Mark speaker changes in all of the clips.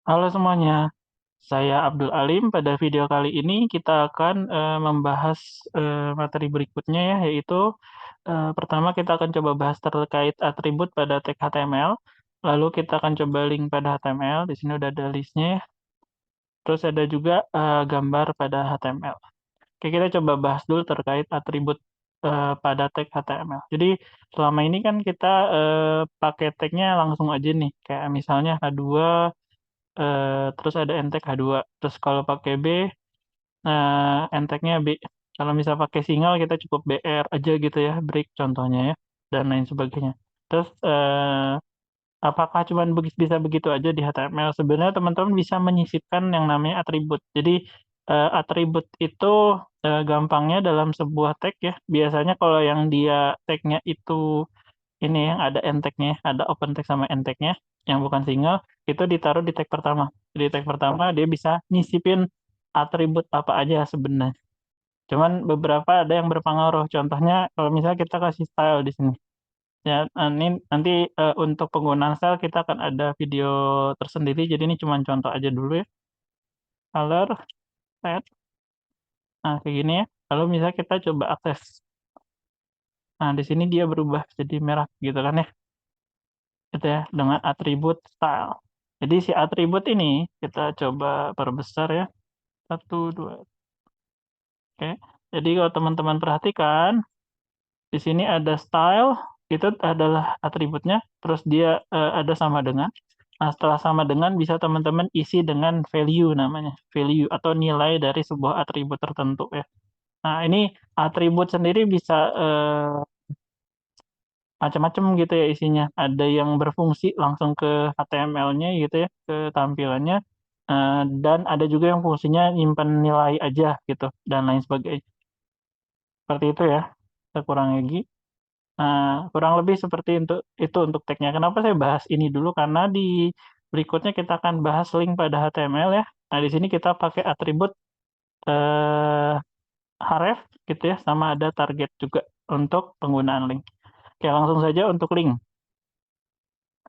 Speaker 1: Halo semuanya, saya Abdul Alim. Pada video kali ini kita akan membahas materi berikutnya ya, yaitu pertama kita akan coba bahas terkait atribut pada tag HTML. Lalu kita akan coba link pada HTML. Di sini udah ada listnya ya. Terus ada juga gambar pada HTML. Oke, kita coba bahas dulu terkait atribut pada tag HTML. Jadi selama ini kan kita pakai tagnya langsung aja nih, kayak misalnya H2, terus ada N-tag H2. Terus kalau pakai B, N-tag-nya B. Kalau misal pakai single kita cukup BR aja gitu ya, break contohnya ya, dan lain sebagainya. Terus apakah cuma bisa begitu aja di HTML? Sebenarnya teman-teman bisa menyisipkan yang namanya atribut. Jadi atribut itu gampangnya dalam sebuah tag ya. Biasanya kalau yang dia tag-nya itu ini yang ada end tag-nya, ada open tag sama end tag-nya, yang bukan single, itu ditaruh di tag pertama. Di tag pertama dia bisa nyisipin atribut apa aja sebenarnya. Cuman beberapa ada yang berpengaruh. Contohnya kalau misalnya kita kasih style di sini. Ya, ini nanti untuk penggunaan style kita akan ada video tersendiri. Jadi ini cuma contoh aja dulu ya. Color, set. Nah, kayak gini ya. Lalu misalnya kita coba akses. Nah, di sini dia berubah jadi merah gitu kan ya. Gitu ya, dengan atribut style. Jadi si atribut ini kita coba perbesar ya. Satu, dua. Oke. Jadi kalau teman-teman perhatikan, di sini ada style, itu adalah atributnya, terus dia ada sama dengan. Nah, setelah sama dengan bisa teman-teman isi dengan value namanya, value atau nilai dari sebuah atribut tertentu ya. Nah, ini atribut sendiri bisa macam-macam gitu ya isinya. Ada yang berfungsi langsung ke HTML-nya gitu ya, ke tampilannya. Dan ada juga yang fungsinya nyimpen nilai aja gitu, dan lain sebagainya. Seperti itu ya, kita kurang lagi. Nah, kurang lebih seperti itu untuk tag-nya. Kenapa saya bahas ini dulu? Karena di berikutnya kita akan bahas link pada HTML ya. Nah, di sini kita pakai atribut eh, href gitu ya, sama ada target juga untuk penggunaan link. Oke, langsung saja untuk link.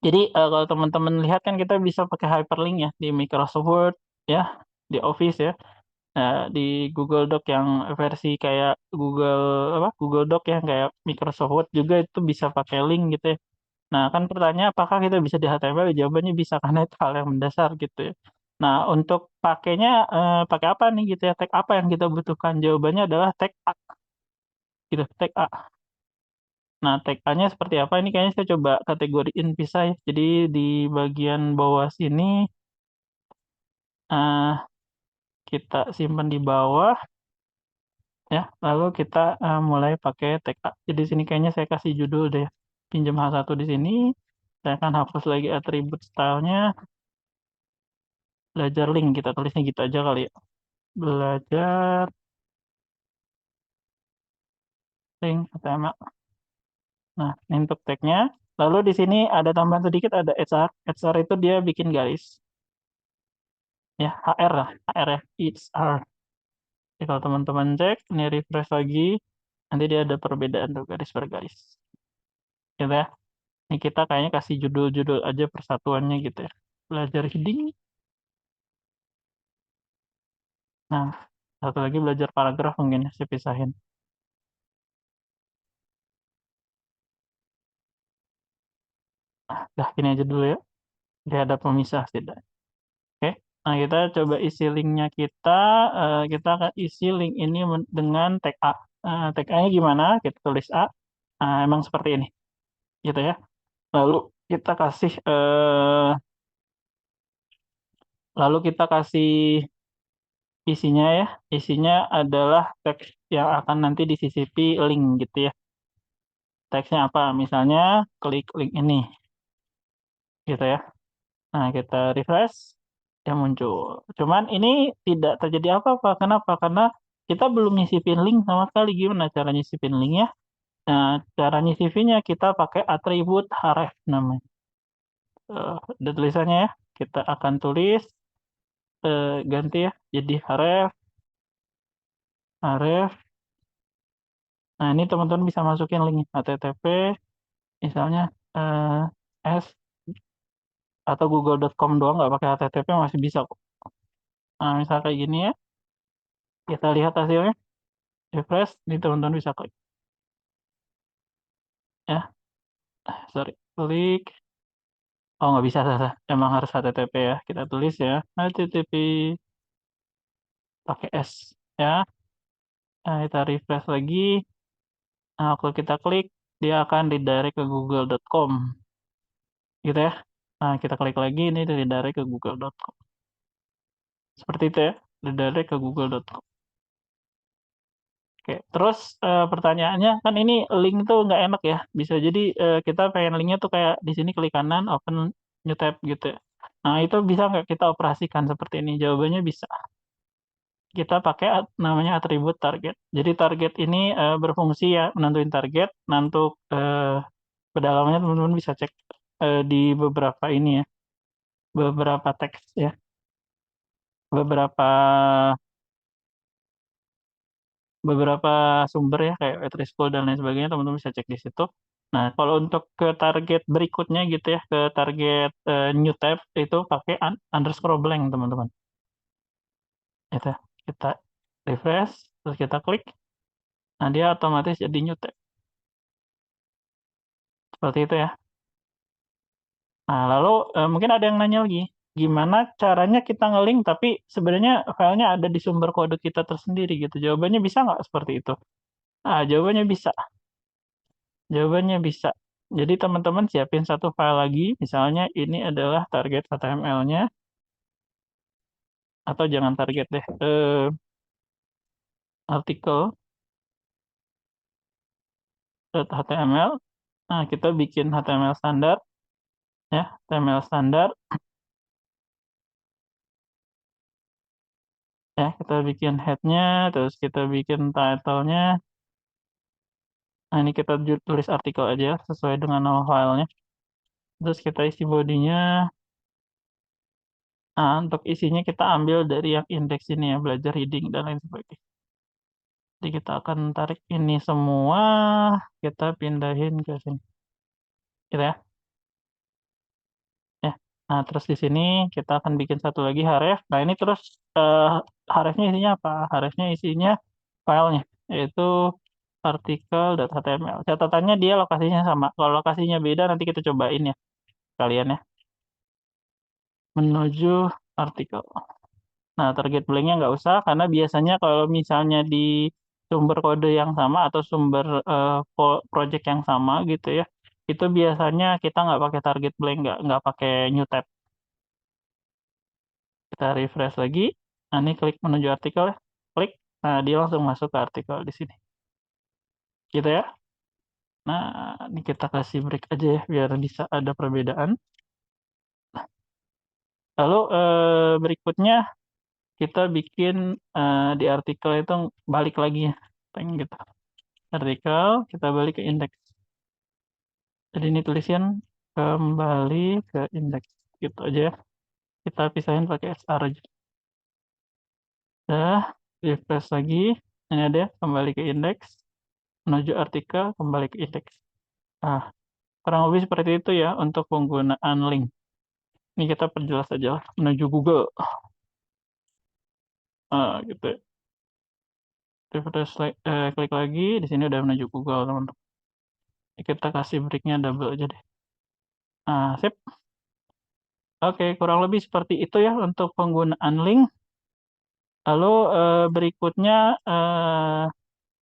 Speaker 1: Jadi kalau teman-teman lihat kan kita bisa pakai hyperlink ya di Microsoft Word ya, di Office ya. Nah, di Google Doc yang versi kayak Google Doc yang kayak Microsoft Word juga itu bisa pakai link gitu ya. Nah, kan pertanyaan apakah kita bisa di HTML? Jawabannya bisa karena itu hal yang mendasar gitu ya. Nah, untuk pakainya pakai apa nih gitu ya? Tag apa yang kita butuhkan? Jawabannya adalah tag A gitu, tag A. Nah, tag A-nya seperti apa? Ini kayaknya saya coba kategoriin pisah ya. Jadi di bagian bawah sini eh, kita simpan di bawah ya. Lalu kita mulai pakai tag A. Jadi sini kayaknya saya kasih judul deh. Pinjam H1 di sini. Saya akan hapus lagi atribut stylenya. Belajar link kita tulisnya gitu aja kali ya. Belajar link HTML. Nah, ini untuk tag-nya. Lalu di sini ada tambahan sedikit, ada HR. HR itu dia bikin garis. Ya, HR lah. HR ya. HR. Jadi kalau teman-teman cek, ini refresh lagi. Nanti dia ada perbedaan tuh garis per garis. Gitu ya. Ini kita kayaknya kasih judul-judul aja persatuannya gitu ya. Belajar heading. Nah, satu lagi belajar paragraf mungkin ya, saya pisahin. Dah, ini aja dulu ya. Dia ada pemisah tidak. Oke. Nah, kita coba isi linknya kita. Kita akan isi link ini dengan tag A. Tag A-nya gimana? Kita tulis A. Emang seperti ini. Gitu ya. Lalu kita kasih isinya ya. Isinya adalah teks yang akan nanti disisipi link gitu ya. Teksnya apa? Misalnya klik link ini gitu ya. Nah, kita refresh, dia muncul. Cuman ini tidak terjadi apa-apa. Kenapa? Karena kita belum nyisipin link sama sekali. Gimana cara nyisipin linknya? Nah, cara nyisipinya kita pakai atribut href namanya. Ada tulisannya ya. Kita akan tulis ganti ya. Jadi href. Nah, ini teman-teman bisa masukin link http misalnya eh, s atau google.com doang nggak pakai HTTP masih bisa kok. Nah, misal kayak gini ya, kita lihat hasilnya, refresh, ini teman-teman bisa klik ya, sorry, klik, oh nggak bisa, salah, emang harus HTTP ya, kita tulis ya, HTTP pakai S ya, nah, kita refresh lagi, nah kalau kita klik, dia akan redirect ke google.com, gitu ya, nah kita klik lagi, ini redirect ke google.com, seperti itu ya, redirect ke google.com. Oke, terus, pertanyaannya, kan ini link tuh nggak enak ya, bisa jadi, kita pengen linknya tuh kayak di sini klik kanan, open new tab gitu ya. Nah, itu bisa nggak kita operasikan seperti ini? Jawabannya bisa. Kita pakai namanya atribut target. Jadi target ini, berfungsi ya nentuin target. Nah, untuk, pedalamannya teman-teman bisa cek, di beberapa ini ya, beberapa teks ya, beberapa beberapa sumber ya, kayak Wetrispool dan lain sebagainya, teman-teman bisa cek di situ. Nah, kalau untuk ke target berikutnya gitu ya, ke target, new tab itu pakai underscore blank, teman-teman. Itu, kita refresh, terus kita klik, nah dia otomatis jadi new tab, seperti itu ya. Nah, lalu, mungkin ada yang nanya lagi, gimana caranya kita nge-link tapi sebenarnya filenya ada di sumber kode kita tersendiri gitu, jawabannya bisa nggak seperti itu? Ah, jawabannya bisa. Jawabannya bisa. Jadi teman-teman siapin satu file lagi, misalnya ini adalah target HTML-nya, atau jangan target deh, artikel .html. Nah, kita bikin HTML standar, ya, HTML standar, ya, kita bikin head-nya, terus kita bikin title-nya. Nah, ini kita tulis artikel aja sesuai dengan nama filenya. Terus kita isi bodinya. Nah, untuk isinya kita ambil dari yang indeks ini ya, belajar reading dan lain sebagainya. Jadi kita akan tarik ini semua, kita pindahin ke sini, gitu ya. Ya. Nah, terus di sini kita akan bikin satu lagi href. Nah, ini terus hrefnya isinya apa? Hrefnya isinya filenya, yaitu artikel.html. Catatannya dia lokasinya sama. Kalau lokasinya beda nanti kita cobain ya, kalian ya. Menuju artikel. Nah, target blanknya nggak usah, karena biasanya kalau misalnya di sumber kode yang sama atau sumber project yang sama gitu ya, itu biasanya kita nggak pakai target blank, nggak pakai new tab. Kita refresh lagi. Nah, ini klik menuju artikel ya. Klik. Nah, dia langsung masuk ke artikel di sini. Gitu ya. Nah, ini kita kasih break aja ya, biar bisa ada perbedaan. Lalu berikutnya kita bikin di artikel itu balik lagi ya. Pengen gitu. Artikel, kita balik ke indeks. Jadi ini tulisan kembali ke indeks. Gitu aja ya. Kita pisahin pakai SR aja. Udah, refresh lagi. Ini ada ya, kembali ke indeks. Menuju artikel, kembali ke indeks. Nah, kurang lebih seperti itu ya untuk penggunaan link. Ini kita perjelas aja lah, menuju Google. Gitu ya. Refresh, klik lagi, di sini udah menuju Google, teman-teman. Kita kasih breaknya double aja deh. Nah, sip. Oke, kurang lebih seperti itu ya untuk penggunaan link. Lalu berikutnya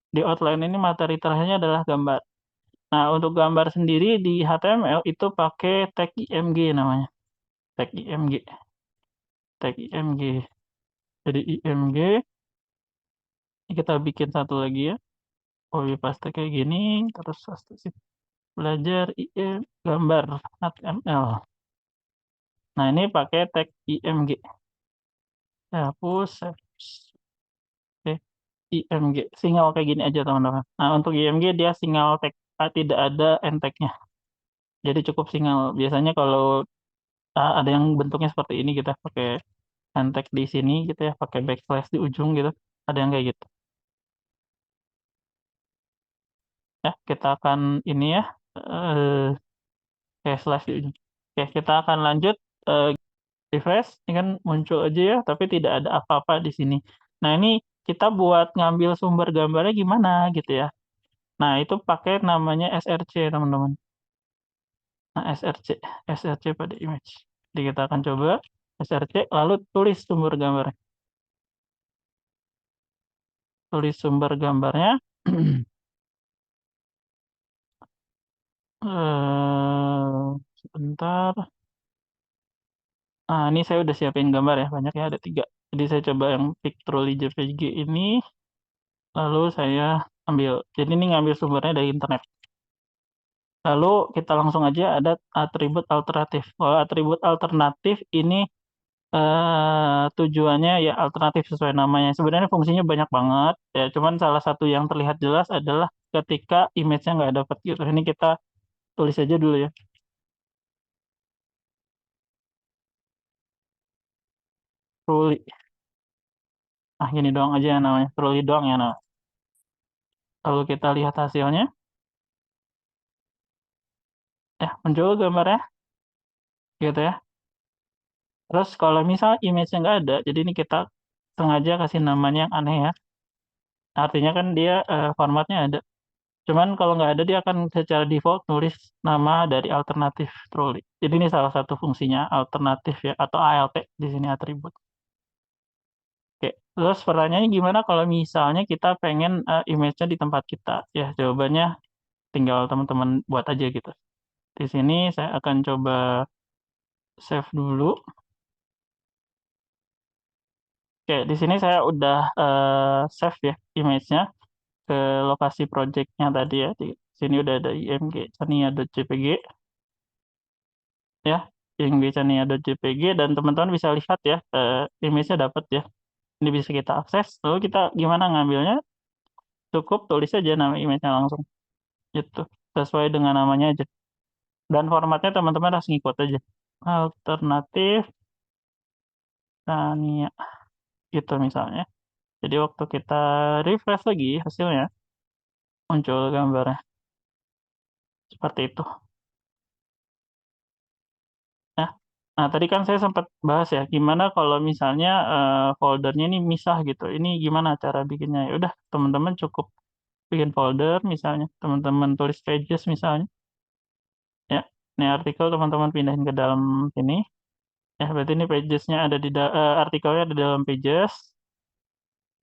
Speaker 1: di outline ini materi terakhirnya adalah gambar. Nah, untuk gambar sendiri di HTML itu pakai tag IMG namanya. Tag IMG. Tag IMG. Jadi IMG, ini kita bikin satu lagi ya. Copy paste kayak gini, terus paste sih. Belajar gambar HTML. Nah, ini pakai tag IMG. Saya hapus, saya hapus. Oke, IMG. Single kayak gini aja, teman-teman. Nah, untuk IMG dia single tag, tidak ada end tag-nya. Jadi cukup single. Biasanya kalau ada yang bentuknya seperti ini kita pakai end tag di sini gitu ya, pakai backslash di ujung gitu. Ada yang kayak gitu. Ya, kita akan ini ya, kayak slash di ujung. Oke, kita akan lanjut refresh, ini kan muncul aja ya, tapi tidak ada apa-apa di sini. Nah, ini kita buat ngambil sumber gambarnya gimana gitu ya. Nah, itu pakai namanya SRC, teman-teman. Nah, SRC pada image. Jadi kita akan coba SRC, lalu tulis sumber gambarnya. Tulis sumber gambarnya. Sebentar. Nah, ini saya udah siapin gambar ya, banyak ya, ada 3. Jadi saya coba yang Pictoly JPG ini, lalu saya ambil. Jadi ini ngambil sumbernya dari internet. Lalu kita langsung aja ada atribut alternatif. Kalau atribut alternatif ini tujuannya ya alternatif sesuai namanya. Sebenarnya fungsinya banyak banget, ya cuman salah satu yang terlihat jelas adalah ketika image-nya nggak dapet gitu. Ini kita tulis aja dulu ya, truly. Ah, gini doang aja ya namanya, truly doang ya nama. Lalu kita lihat hasilnya, ya muncul gambarnya, gitu ya. Terus kalau misal image-nya nggak ada, jadi ini kita sengaja kasih namanya yang aneh ya. Artinya kan dia, formatnya ada. Cuman kalau nggak ada dia akan secara default nulis nama dari alternatif truly. Jadi ini salah satu fungsinya alternatif ya atau ALT di sini atribut. Oke, terus pertanyaannya gimana kalau misalnya kita pengen, image-nya di tempat kita? Ya jawabannya tinggal teman-teman buat aja gitu. Di sini saya akan coba save dulu. Oke, di sini saya udah, save ya image-nya ke lokasi project-nya tadi ya. Di sini udah ada img.chania.jpg. Ya, yang Chania.jpg dan teman-teman bisa lihat ya, image-nya dapat ya. Ini bisa kita akses, lalu kita gimana ngambilnya, cukup tulis aja nama image-nya langsung, gitu. Sesuai dengan namanya aja. Dan formatnya teman-teman harus ngikut aja. Alternatif Chania, gitu misalnya. Jadi waktu kita refresh lagi hasilnya, muncul gambarnya, seperti itu. Nah nah tadi kan saya sempat bahas ya, gimana kalau misalnya, foldernya ini misah gitu, ini gimana cara bikinnya? Ya udah, teman-teman cukup bikin folder misalnya, teman-teman tulis pages misalnya, ya. Ini artikel teman-teman pindahin ke dalam sini, ya berarti ini pages-nya ada artikelnya ada di dalam pages.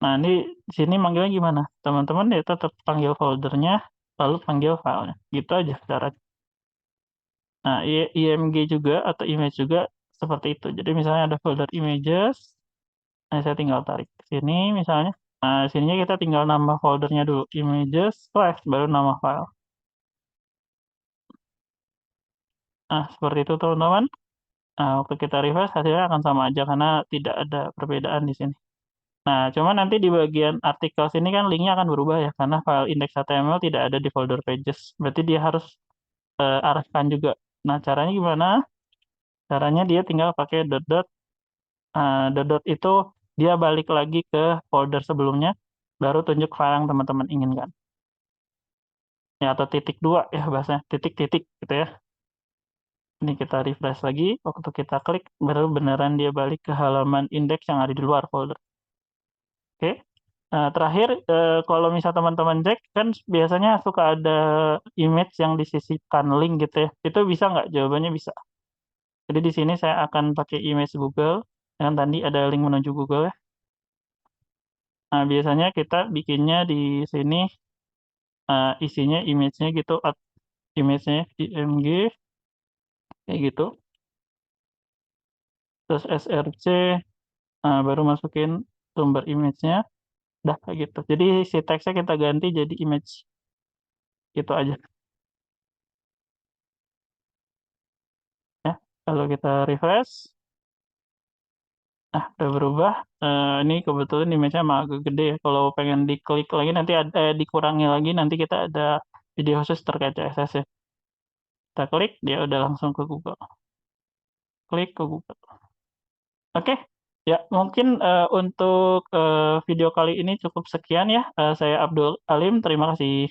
Speaker 1: Nah ini di sini manggilnya gimana? Teman-teman ya tetap panggil foldernya, lalu panggil filenya, gitu aja caranya. Nah IMG juga atau image juga seperti itu. Jadi misalnya ada folder images, nah saya tinggal tarik ke sini misalnya. Nah sininya kita tinggal nambah foldernya dulu, images, slash, baru nama file. Nah seperti itu teman-teman. Nah, waktu kita refresh hasilnya akan sama aja karena tidak ada perbedaan di sini. Nah, cuma nanti di bagian artikel sini kan linknya akan berubah ya, karena file index.html tidak ada di folder pages. Berarti dia harus arahkan juga. Nah, caranya gimana? Caranya dia tinggal pakai dot dot. Dot dot itu dia balik lagi ke folder sebelumnya, baru tunjuk file yang teman-teman inginkan. Ya, atau titik dua ya bahasanya, titik-titik gitu ya. Ini kita refresh lagi, waktu kita klik baru beneran dia balik ke halaman index yang ada di luar folder. Oke. Nah, terakhir, kalau misal teman-teman cek, kan biasanya suka ada image yang disisipkan link gitu ya, itu bisa nggak? Jawabannya bisa. Jadi di sini saya akan pakai image Google, yang tadi ada link menuju Google ya. Nah, biasanya kita bikinnya di sini, isinya image-nya gitu, image-nya img, kayak gitu. Terus src, baru masukin sumber image-nya, udah kayak gitu. Jadi si teksnya kita ganti jadi image, gitu aja ya. Kalau kita refresh, nah udah berubah, ini kebetulan image-nya emang agak gede ya, kalau pengen diklik lagi nanti dikurangi lagi nanti kita ada video khusus terkait CSS ya. Kita klik, dia udah langsung ke Google. Klik ke Google. Oke, ya mungkin, untuk, video kali ini cukup sekian ya, saya Abdul Alim, terima kasih.